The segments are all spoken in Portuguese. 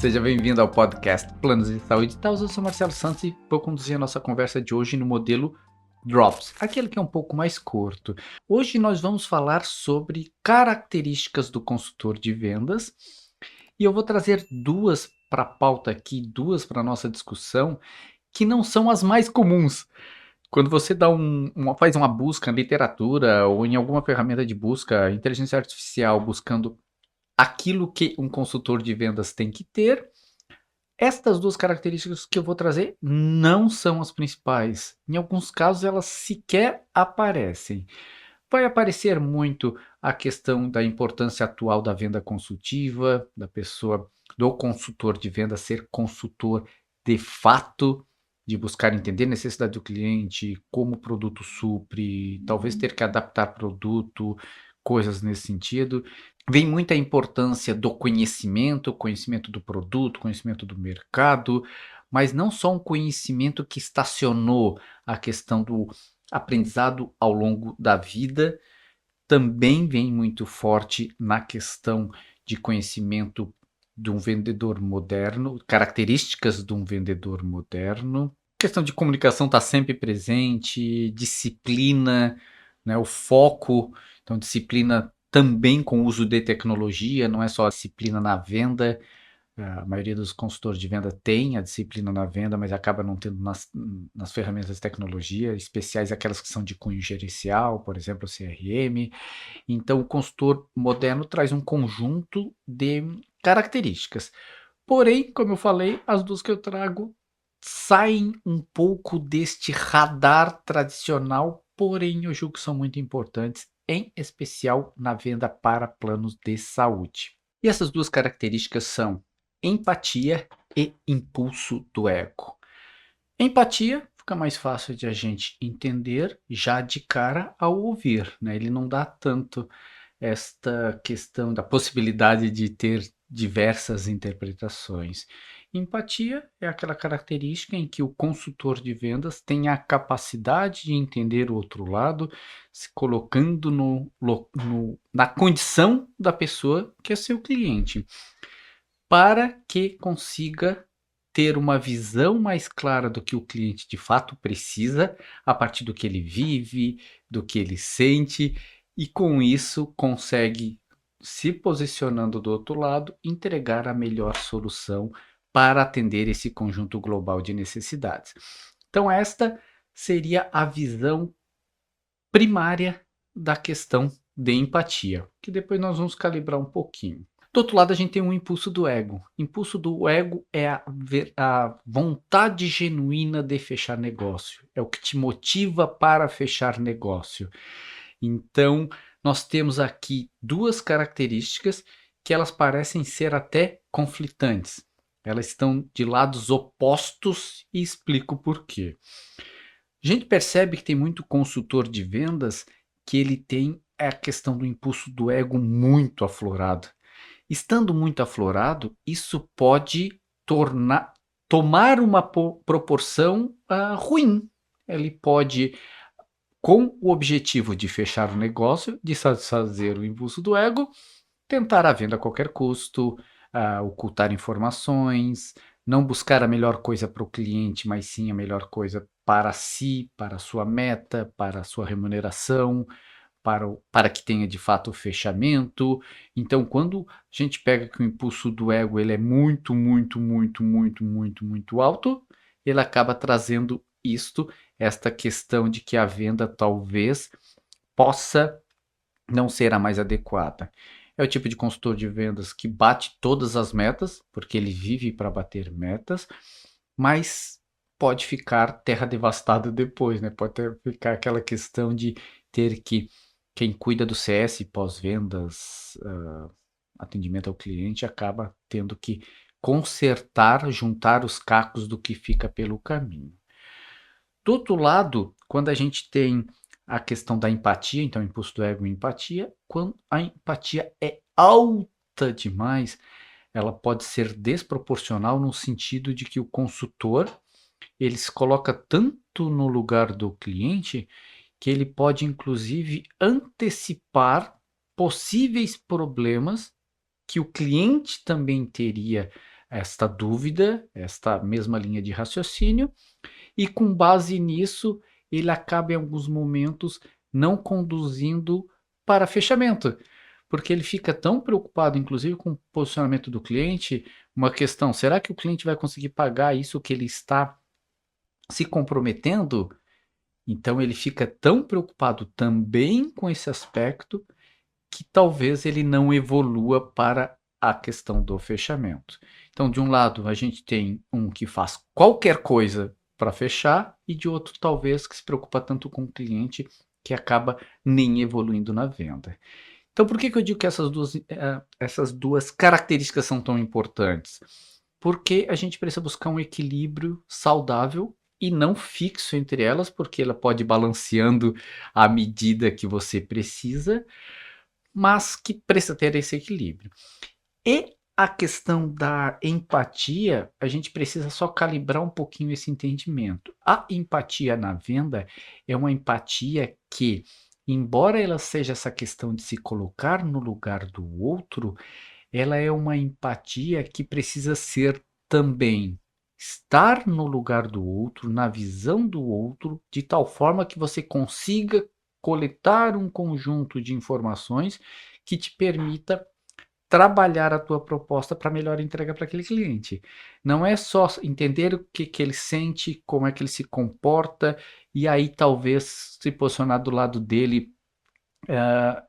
Seja bem-vindo ao podcast Planos de Saúde Digital. Eu sou Marcelo Santos e vou conduzir a nossa conversa de hoje no modelo Drops, aquele que é um pouco mais curto. Hoje nós vamos falar sobre características do consultor de vendas e eu vou trazer duas para a pauta aqui, duas para a nossa discussão, que não são as mais comuns. Quando você faz uma busca na literatura ou em alguma ferramenta de busca, inteligência artificial, buscando aquilo que um consultor de vendas tem que ter, estas duas características que eu vou trazer não são as principais. Em alguns casos, elas sequer aparecem. Vai aparecer muito a questão da importância atual da venda consultiva, da pessoa, do consultor de venda ser consultor de fato, de buscar entender a necessidade do cliente, como o produto supre, talvez ter que adaptar produto, coisas nesse sentido. Vem muita importância do conhecimento do produto, conhecimento do mercado, mas não só um conhecimento que estacionou a questão do aprendizado ao longo da vida, também vem muito forte na questão de conhecimento de um vendedor moderno, características de um vendedor moderno. A questão de comunicação está sempre presente, disciplina, né, o foco, então disciplina também com o uso de tecnologia, não é só a disciplina na venda. A maioria dos consultores de venda tem a disciplina na venda, mas acaba não tendo nas ferramentas de tecnologia, especiais aquelas que são de cunho gerencial, por exemplo, o CRM. Então, o consultor moderno traz um conjunto de características. Porém, como eu falei, as duas que eu trago saem um pouco deste radar tradicional, porém eu julgo que são muito importantes, em especial na venda para planos de saúde. E essas duas características são empatia e impulso do ego. Empatia fica mais fácil de a gente entender já de cara ao ouvir, né? Ele não dá tanto esta questão da possibilidade de ter diversas interpretações. Empatia é aquela característica em que o consultor de vendas tem a capacidade de entender o outro lado, se colocando na condição da pessoa que é seu cliente, para que consiga ter uma visão mais clara do que o cliente de fato precisa, a partir do que ele vive, do que ele sente, e com isso consegue, se posicionando do outro lado, entregar a melhor solução para atender esse conjunto global de necessidades. Então, esta seria a visão primária da questão de empatia, que depois nós vamos calibrar um pouquinho. Do outro lado, a gente tem um impulso do ego. Impulso do ego é a vontade genuína de fechar negócio. É o que te motiva para fechar negócio. Então, nós temos aqui duas características que elas parecem ser até conflitantes. Elas estão de lados opostos e explico por quê. A gente percebe que tem muito consultor de vendas que ele tem a questão do impulso do ego muito aflorado. Estando muito aflorado, isso pode tomar uma proporção ruim. Ele pode, com o objetivo de fechar o negócio, de satisfazer o impulso do ego, tentar a venda a qualquer custo, ocultar informações, não buscar a melhor coisa para o cliente, mas sim a melhor coisa para si, para a sua meta, para a sua remuneração, para que tenha de fato o fechamento. Então, quando a gente pega que o impulso do ego ele é muito, muito, muito, muito, muito, muito alto, ele acaba trazendo esta questão de que a venda talvez possa não ser a mais adequada. É o tipo de consultor de vendas que bate todas as metas, porque ele vive para bater metas, mas pode ficar terra devastada depois, né? Pode ficar aquela questão de ter que quem cuida do CS pós-vendas, atendimento ao cliente, acaba tendo que consertar, juntar os cacos do que fica pelo caminho. Do outro lado, quando a gente tem a questão da empatia, então impulso do ego e empatia, quando a empatia é alta demais, ela pode ser desproporcional no sentido de que o consultor ele se coloca tanto no lugar do cliente que ele pode inclusive antecipar possíveis problemas que o cliente também teria esta dúvida, esta mesma linha de raciocínio, e com base nisso, ele acaba em alguns momentos não conduzindo para fechamento, porque ele fica tão preocupado, inclusive com o posicionamento do cliente, uma questão: será que o cliente vai conseguir pagar isso que ele está se comprometendo? Então ele fica tão preocupado também com esse aspecto que talvez ele não evolua para a questão do fechamento. Então, de um lado, a gente tem um que faz qualquer coisa para fechar, e de outro, talvez, que se preocupa tanto com o cliente que acaba nem evoluindo na venda. Então, por que eu digo que essas duas características são tão importantes? Porque a gente precisa buscar um equilíbrio saudável e não fixo entre elas, porque ela pode ir balanceando à medida que você precisa, mas que precisa ter esse equilíbrio. E a questão da empatia, a gente precisa só calibrar um pouquinho esse entendimento. A empatia na venda é uma empatia que, embora ela seja essa questão de se colocar no lugar do outro, ela é uma empatia que precisa ser também estar no lugar do outro, na visão do outro, de tal forma que você consiga coletar um conjunto de informações que te permita trabalhar a tua proposta para melhor entrega para aquele cliente. Não é só entender o que ele sente, como é que ele se comporta, e aí talvez se posicionar do lado dele, eh,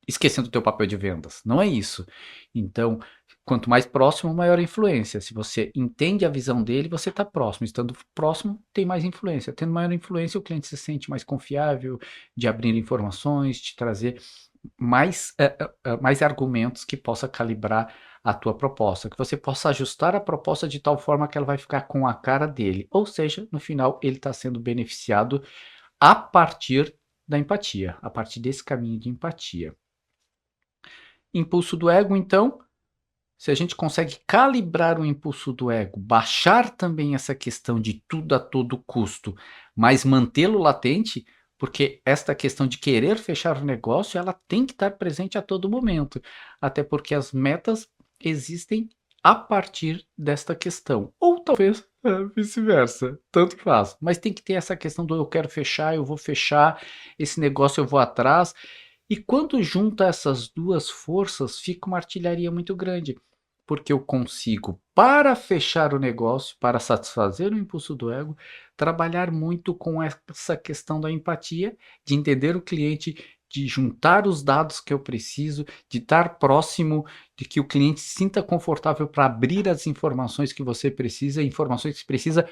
esquecendo o teu papel de vendas. Não é isso. Então, quanto mais próximo, maior a influência. Se você entende a visão dele, você está próximo. Estando próximo, tem mais influência. Tendo maior influência, o cliente se sente mais confiável de abrir informações, de trazer mais argumentos que possa calibrar a tua proposta, que você possa ajustar a proposta de tal forma que ela vai ficar com a cara dele. Ou seja, no final, ele está sendo beneficiado a partir da empatia, a partir desse caminho de empatia. Impulso do ego, então, se a gente consegue calibrar o impulso do ego, baixar também essa questão de tudo a todo custo, mas mantê-lo latente, porque esta questão de querer fechar o negócio, ela tem que estar presente a todo momento, até porque as metas existem a partir desta questão, ou talvez vice-versa, tanto faz, mas tem que ter essa questão do eu quero fechar, eu vou fechar, esse negócio eu vou atrás, e quando junta essas duas forças, fica uma artilharia muito grande, porque eu consigo, para fechar o negócio, para satisfazer o impulso do ego, trabalhar muito com essa questão da empatia, de entender o cliente, de juntar os dados que eu preciso, de estar próximo, de que o cliente se sinta confortável para abrir as informações que você precisa, informações que precisa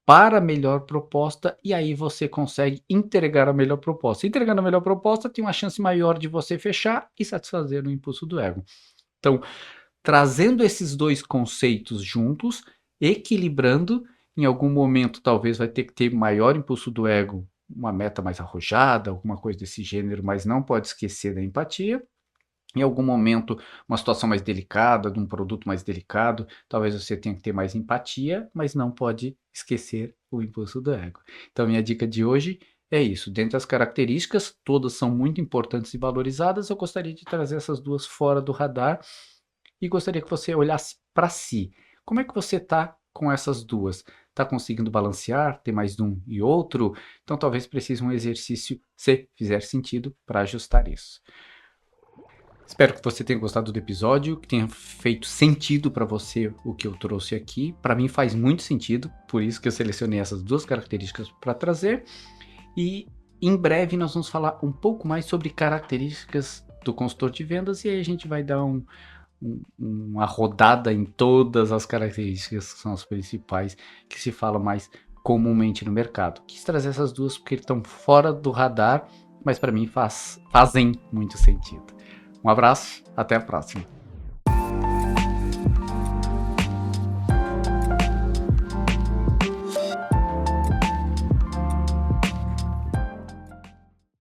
para a melhor proposta, e aí você consegue entregar a melhor proposta. Entregando a melhor proposta, tem uma chance maior de você fechar e satisfazer o impulso do ego. Então, trazendo esses dois conceitos juntos, equilibrando, em algum momento talvez vai ter que ter maior impulso do ego, uma meta mais arrojada, alguma coisa desse gênero, mas não pode esquecer da empatia. Em algum momento, uma situação mais delicada, de um produto mais delicado, talvez você tenha que ter mais empatia, mas não pode esquecer o impulso do ego. Então, minha dica de hoje é isso. Dentre as características, todas são muito importantes e valorizadas. Eu gostaria de trazer essas duas fora do radar e gostaria que você olhasse para si. Como é que você está com essas duas? Está conseguindo balancear, ter mais de um e outro? Então, talvez precise um exercício, se fizer sentido, para ajustar isso. Espero que você tenha gostado do episódio, que tenha feito sentido para você o que eu trouxe aqui. Para mim faz muito sentido, por isso que eu selecionei essas duas características para trazer. E em breve nós vamos falar um pouco mais sobre características do consultor de vendas, e aí a gente vai dar uma rodada em todas as características que são as principais que se fala mais comumente no mercado. Quis trazer essas duas porque estão fora do radar, mas para mim fazem muito sentido. Um abraço, até a próxima.